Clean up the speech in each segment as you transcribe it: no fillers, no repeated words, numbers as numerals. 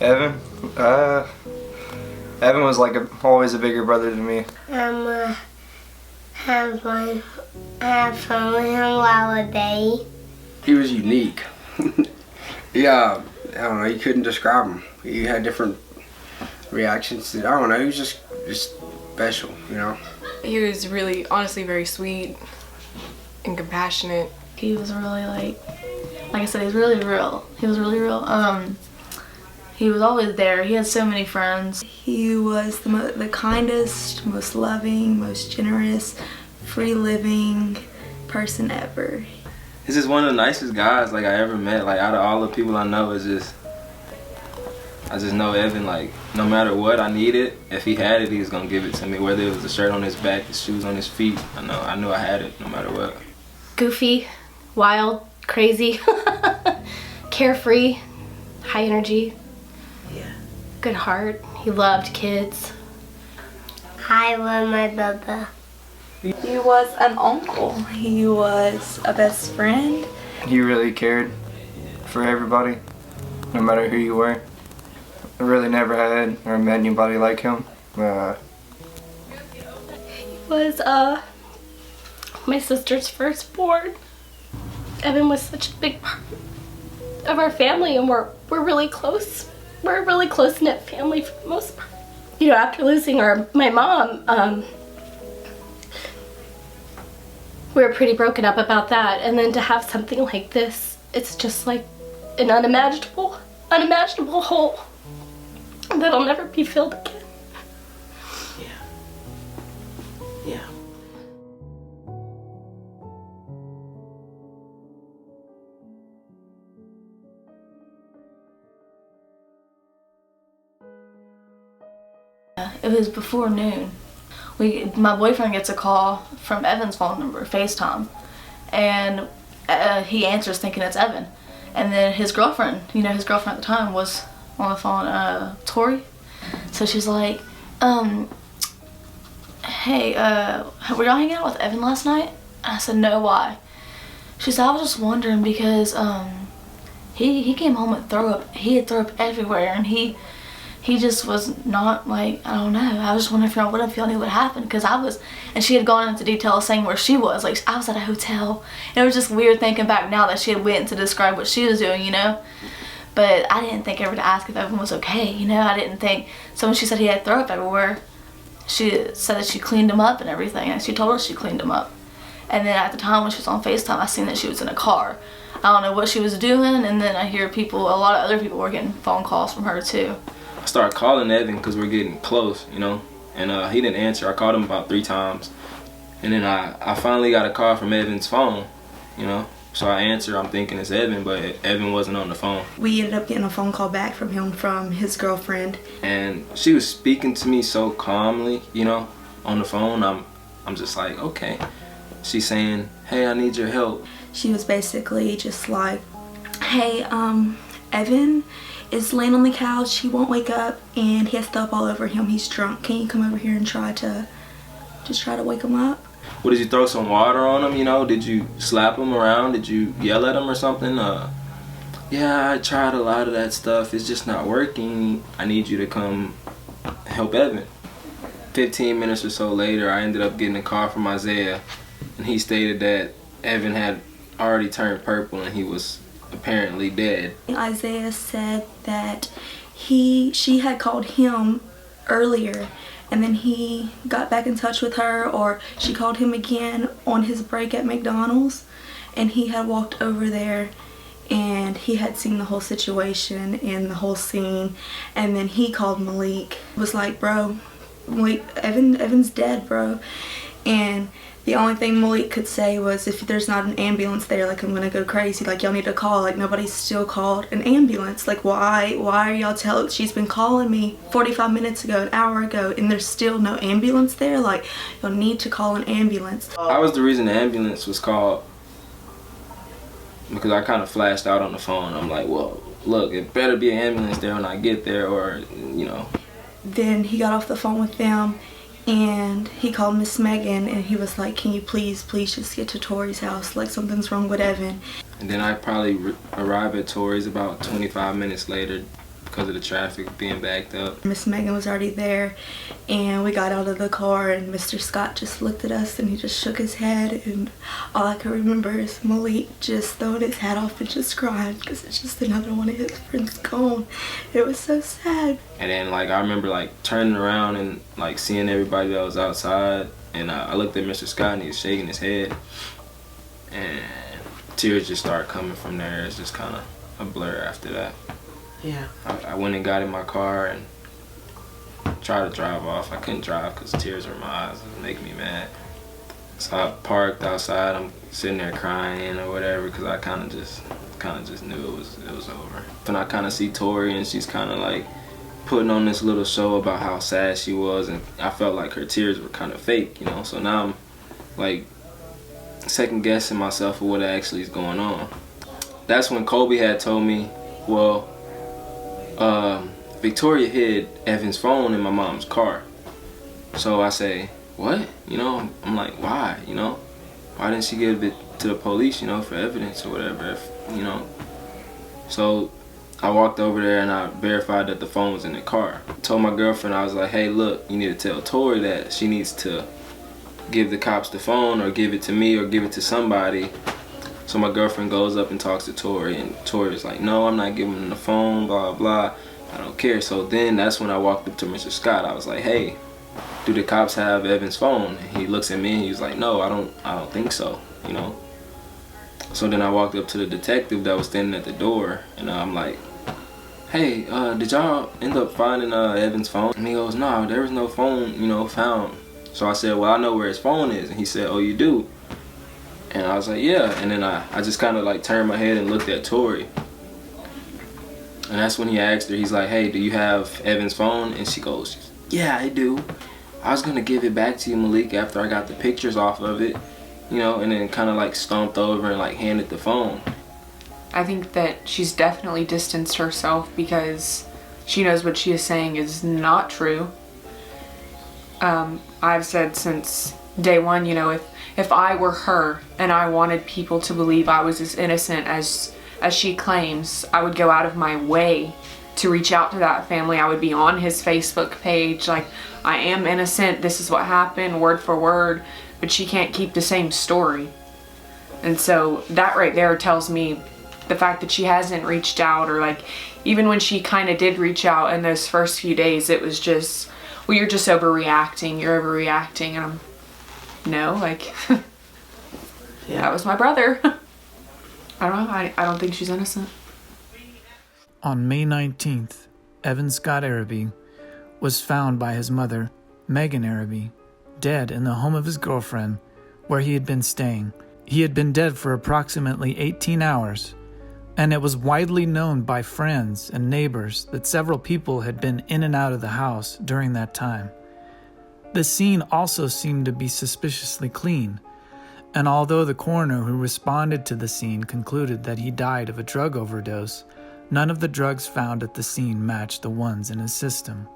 Evan? Evan was like always a bigger brother to me. Have fun. Have fun with him while a day. He was unique. Yeah, I don't know, you couldn't describe him. He had different reactions to, I don't know, he was just special, you know? He was really, honestly, very sweet and compassionate. He was really like I said, he was really real. He was really real. He was always there. He had so many friends. He was the kindest, most loving, most generous, free-living person ever. He's just one of the nicest guys like I ever met. Like out of all the people I know, I just know Evan. Like no matter what I needed, if he had it, he was gonna give it to me. Whether it was a shirt on his back, the shoes on his feet, I knew I had it no matter what. Goofy, wild, crazy, carefree, high energy. Yeah. Good heart. He loved kids. I love my brother. He was an uncle. He was a best friend. He really cared for everybody, no matter who you were. I really never had or met anybody like him. He was my sister's firstborn. Evan was such a big part of our family, and we're really close. We're a really close-knit family for the most part. You know, after losing my mom, we were pretty broken up about that, and then to have something like this, it's just like an unimaginable hole that'll never be filled again. Yeah. It was before noon. My boyfriend gets a call from Evan's phone number, FaceTime, and he answers thinking it's Evan. And then his girlfriend, his girlfriend at the time was on the phone, Tori. So she's like, hey, were y'all hanging out with Evan last night? And I said, no, why? She said, I was just wondering because he came home with throw up. He had throw up everywhere, and he just was not like, I don't know. I was just wondering if y'all knew what happened, because and she had gone into detail saying where she was. Like, I was at a hotel. And it was just weird thinking back now that she had went to describe what she was doing, But I didn't think ever to ask if Evan was okay, I didn't think. So when she said he had throw up everywhere, she said that she cleaned him up and everything. And she told us she cleaned him up. And then at the time when she was on FaceTime, I seen that she was in a car. I don't know what she was doing. And then I hear a lot of other people were getting phone calls from her too. I started calling Evan because we're getting close, and he didn't answer. I called him about 3 times, and then I finally got a call from Evan's phone, So I answer, I'm thinking it's Evan, but Evan wasn't on the phone. We ended up getting a phone call back from him from his girlfriend. And she was speaking to me so calmly, on the phone. I'm just like, okay. She's saying, hey, I need your help. She was basically just like, hey, Evan is laying on the couch, he won't wake up, and he has stuff all over him, he's drunk. Can you come over here and try to wake him up? Well, did you throw some water on him, Did you slap him around? Did you yell at him or something? Yeah, I tried a lot of that stuff, it's just not working. I need you to come help Evan. 15 minutes or so later, I ended up getting a call from Isaiah, and he stated that Evan had already turned purple and he was apparently dead. Isaiah said that she had called him earlier, and then he got back in touch with her, or she called him again on his break at McDonald's, and he had walked over there and he had seen the whole situation and the whole scene. And then he called Malik, was like, bro, Malik, Evan's dead, bro. And the only thing Malik could say was, if there's not an ambulance there, like, I'm gonna go crazy. Like, y'all need to call. Like, nobody's still called an ambulance. Like, why are y'all telling? She's been calling me 45 minutes ago, an hour ago, and there's still no ambulance there. Like, y'all need to call an ambulance. I was the reason the ambulance was called, because I kind of flashed out on the phone. I'm like, well, look, it better be an ambulance there when I get there, or, Then he got off the phone with them, and he called Miss Megan, and he was like, can you please just get to Tori's house? Like, something's wrong with Evan. And then I probably arrived at Tori's about 25 minutes later. because of the traffic being backed up. Miss Megan was already there, and we got out of the car, and Mr. Scott just looked at us and he just shook his head, and all I can remember is Malik just throwing his hat off and just crying because it's just another one of his friends gone. It was so sad. And then like I remember like turning around and like seeing everybody that was outside, and I looked at Mr. Scott and he was shaking his head, and tears just started coming from there. It's just kind of a blur after that. Yeah. I went and got in my car and tried to drive off. I couldn't drive because tears were in my eyes. It was making me mad. So I parked outside. I'm sitting there crying or whatever because I kind of just knew it was over. And I kind of see Tori, and she's kind of like putting on this little show about how sad she was, and I felt like her tears were kind of fake, you know. So now I'm like second guessing myself of what actually is going on. That's when Kobe had told me, well, Victoria hid Evann's phone in my mom's car. So I say, what? You know, I'm like, why? You know, why didn't she give it to the police, you know, for evidence or whatever, if, you know? So I walked over there and I verified that the phone was in the car. I told my girlfriend, I was like, hey, look, you need to tell Tori that she needs to give the cops the phone or give it to me or give it to somebody. So my girlfriend goes up and talks to Tori, and Tori's like, no, I'm not giving him the phone, blah, blah, I don't care. So then that's when I walked up to Mr. Scott. I was like, hey, do the cops have Evann's phone? And he looks at me and he's like, no, I don't think so, you know. So then I walked up to the detective that was standing at the door, and I'm like, hey, did y'all end up finding Evann's phone? And he goes, no, there was no phone, you know, found. So I said, well, I know where his phone is. And he said, oh, you do? And I was like, yeah. And then I just kind of like turned my head and looked at Tori. And that's when he asked her, he's like, hey, do you have Evann's phone? And she goes, yeah, I do. I was going to give it back to you, Malik, after I got the pictures off of it, you know, and then kind of like stomped over and like handed the phone. I think that she's definitely distanced herself because she knows what she is saying is not true. I've said since day one, you know, if I were her and I wanted people to believe I was as innocent as she claims, I would go out of my way to reach out to that family. I would be on his Facebook page, like, I am innocent, this is what happened, word for word, but she can't keep the same story. And so that right there tells me the fact that she hasn't reached out, or like, even when she kind of did reach out in those first few days, it was just, well, you're just overreacting, and I'm, no, like, Yeah. that was my brother. I don't know, I don't think she's innocent. On May 19th, Evann Scott Arabie was found by his mother, Megan Arabie, dead in the home of his girlfriend, where he had been staying. He had been dead for approximately 18 hours, and it was widely known by friends and neighbors that several people had been in and out of the house during that time. The scene also seemed to be suspiciously clean, and although the coroner who responded to the scene concluded that he died of a drug overdose, none of the drugs found at the scene matched the ones in his system.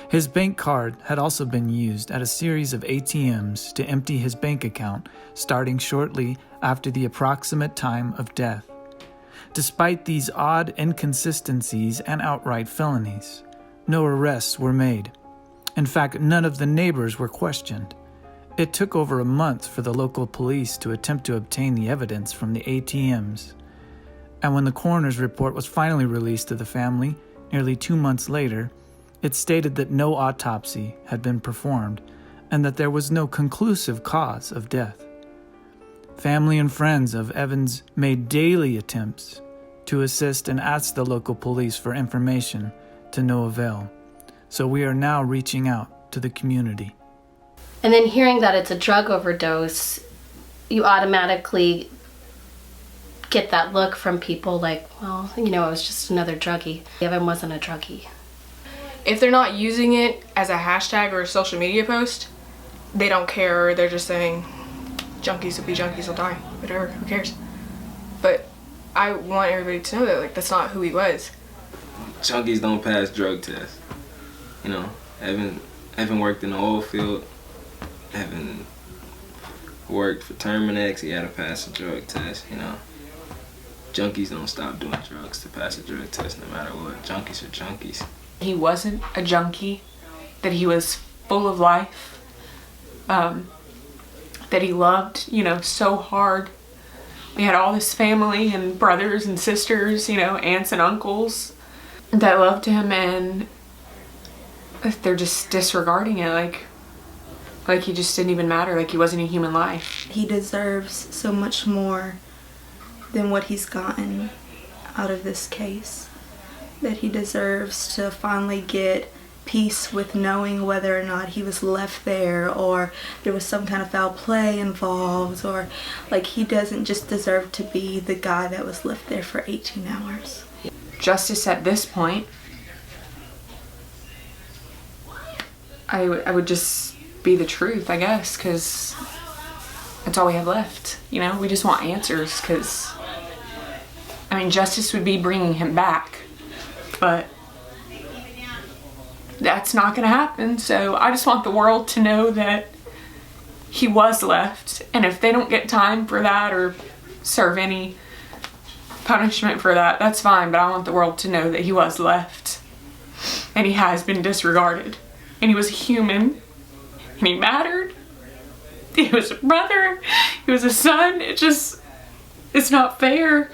His bank card had also been used at a series of ATMs to empty his bank account, starting shortly after the approximate time of death. Despite these odd inconsistencies and outright felonies, no arrests were made. In fact, none of the neighbors were questioned. It took over a month for the local police to attempt to obtain the evidence from the ATMs. And when the coroner's report was finally released to the family, nearly 2 months later, it stated that no autopsy had been performed and that there was no conclusive cause of death. Family and friends of Evans made daily attempts to assist and ask the local police for information, to no avail. So we are now reaching out to the community. And then hearing that it's a drug overdose, you automatically get that look from people like, well, you know, it was just another druggie. Evan wasn't a druggie. If they're not using it as a hashtag or a social media post, they don't care. They're just saying, junkies will be junkies, will die. Whatever, who cares? But I want everybody to know that, like, that's not who he was. Junkies don't pass drug tests. You know, Evan worked in the oil field. Evan worked for Terminex. He had to pass a drug test, you know. junkies don't stop doing drugs to pass a drug test no matter what. Junkies are junkies. He wasn't a junkie, that he was full of life, that he loved, you know, so hard. We had all this family and brothers and sisters, you know, aunts and uncles that loved him, and they're just disregarding it, like he just didn't even matter, like he wasn't a human life. He deserves so much more than what he's gotten out of this case. That he deserves to finally get peace with knowing whether or not he was left there, or there was some kind of foul play involved, or like he doesn't just deserve to be the guy that was left there for 18 hours. Justice at this point, I would just be the truth, I guess, because that's all we have left. You know, we just want answers, because, I mean, justice would be bringing him back, but that's not gonna happen. So I just want the world to know that he was left, and if they don't get time for that or serve any punishment for that, that's fine, but I want the world to know that he was left, and he has been disregarded, and he was a human, and he mattered. He was a brother, he was a son. It's not fair.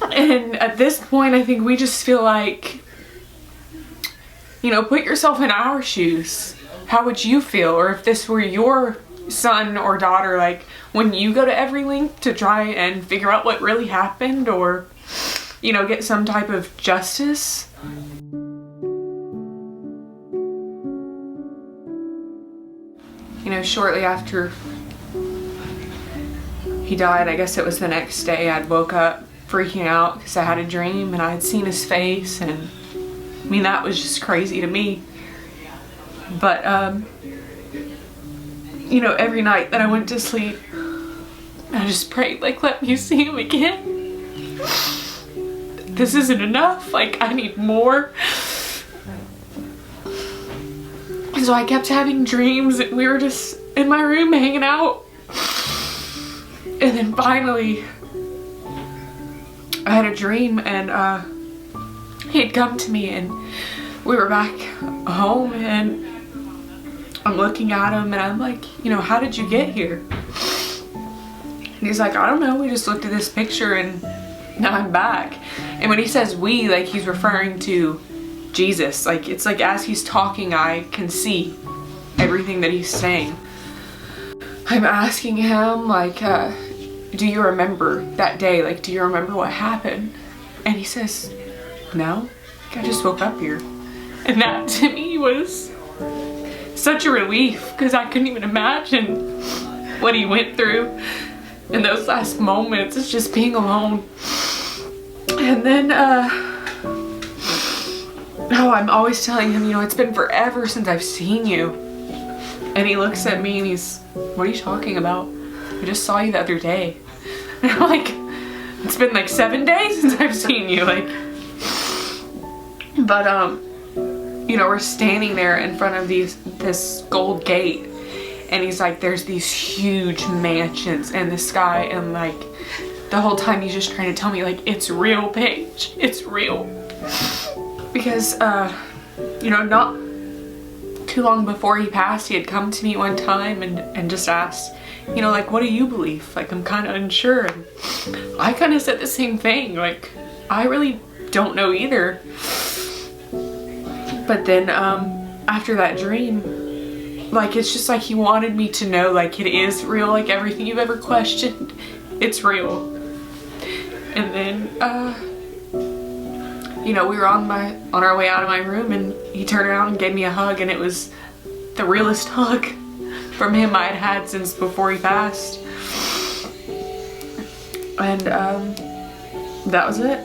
And at this point, I think we just feel like, you know, put yourself in our shoes. How would you feel? Or if this were your son or daughter, like, when you go to every link to try and figure out what really happened, or, you know, get some type of justice. You know, shortly after he died, I guess it was the next day, I'd woke up freaking out because I had a dream and I had seen his face, and I mean, that was just crazy to me. But, you know, every night that I went to sleep, I just prayed, like, let me see him again. This isn't enough, like, I need more. And so I kept having dreams, and we were just in my room hanging out. And then finally, I had a dream, and he had come to me, and we were back home, and I'm looking at him, and I'm like, you know, how did you get here? And he's like, I don't know, we just looked at this picture, and now I'm back. And when he says we, like, he's referring to Jesus. Like, it's like as he's talking, I can see everything that he's saying. I'm asking him, like, do you remember that day? Like, do you remember what happened? And he says, no, I just woke up here. And that to me was such a relief, because I couldn't even imagine what he went through in those last moments. It's just being alone. And then, oh, I'm always telling him, you know, it's been forever since I've seen you. And he looks at me and he's, what are you talking about? I just saw you the other day. And I'm like, it's been like 7 days since I've seen you, like. But, you know, we're standing there in front of this gold gate, and he's like, there's these huge mansions in the sky, and like, the whole time he's just trying to tell me, like, it's real, Paige, it's real. Because, you know, not too long before he passed, he had come to me one time and just asked, you know, like, what do you believe? Like, I'm kind of unsure. And I kind of said the same thing, like, I really don't know either. But then, after that dream, like, it's just like he wanted me to know, like, it is real, like, everything you've ever questioned, it's real. And then, you know, we were on our way out of my room, and he turned around and gave me a hug, and it was the realest hug from him I had had since before he passed. And, that was it.